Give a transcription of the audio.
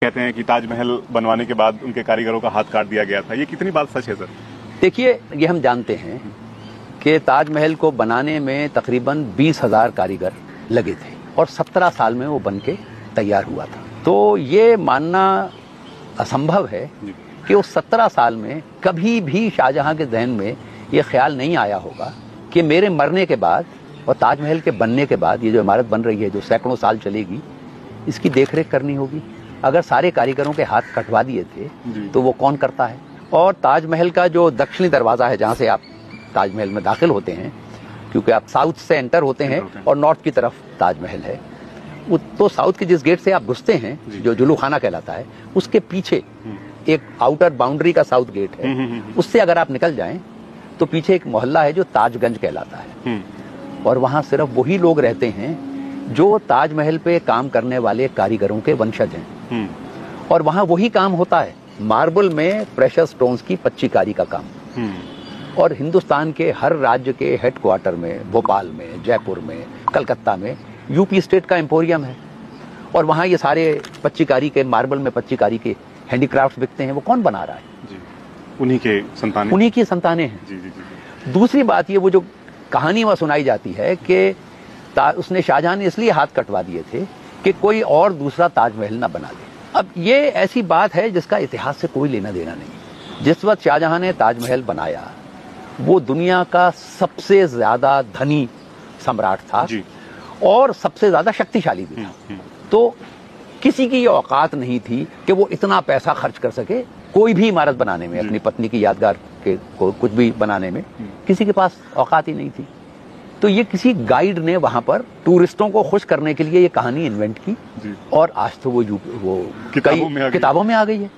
कहते हैं कि ताजमहल बनवाने के बाद उनके कारीगरों का हाथ काट दिया गया था। ये कितनी बात सच है सर? देखिए, ये हम जानते हैं कि ताजमहल को बनाने में तकरीबन 20,000 कारीगर लगे थे और 17 साल में वो बन के तैयार हुआ था। तो ये मानना असंभव है कि उस 17 साल में कभी भी शाहजहां के जहन में ये ख्याल नहीं आया होगा कि मेरे मरने के बाद और ताजमहल के बनने के बाद ये जो इमारत बन रही है, जो सैकड़ों साल चलेगी, इसकी देखरेख करनी होगी। अगर सारे कारीगरों के हाथ कटवा दिए थे तो वो कौन करता है? और ताजमहल का जो दक्षिणी दरवाजा है, जहां से आप ताजमहल में दाखिल होते हैं, क्योंकि आप साउथ से एंटर होते हैं और नॉर्थ की तरफ ताजमहल है, तो साउथ के जिस गेट से आप घुसते हैं, जो जुलू खाना कहलाता है, उसके पीछे एक आउटर बाउंड्री का साउथ गेट है। उससे अगर आप निकल जाएं तो पीछे एक मोहल्ला है जो ताजगंज कहलाता है, और वहां सिर्फ वही लोग रहते हैं जो ताजमहल पे काम करने वाले कारीगरों के वंशज हैं। और वहां वही काम होता है, मार्बल में प्रेशर स्टोन्स की पच्चीकारी का काम। और हिंदुस्तान के हर राज्य के हेडक्वार्टर में, भोपाल में, जयपुर में, कलकत्ता में यूपी स्टेट का एम्पोरियम है, और वहां ये सारे पच्चीकारी के, मार्बल में पच्चीकारी के हैंडीक्राफ्ट बिकते हैं। वो कौन बना रहा है? जी, उन्हीं की संतानें हैं। जी, जी, जी। दूसरी बात ये, वो जो कहानी वहां सुनाई जाती है कि उसने, शाहजहां ने इसलिए हाथ कटवा दिए थे कि कोई और दूसरा ताजमहल ना बना ले। अब ये ऐसी बात है जिसका इतिहास से कोई लेना देना नहीं। जिस वक्त शाहजहां ने ताजमहल बनाया, वो दुनिया का सबसे ज्यादा धनी सम्राट था और सबसे ज्यादा शक्तिशाली भी था। तो किसी की ये औकात नहीं थी कि वो इतना पैसा खर्च कर सके कोई भी इमारत बनाने में, अपनी पत्नी की यादगार के को कुछ भी बनाने में किसी के पास औकात ही नहीं थी। तो ये किसी गाइड ने वहां पर टूरिस्टों को खुश करने के लिए ये कहानी इन्वेंट की, और आज तो वो कई किताबों में आ गई है।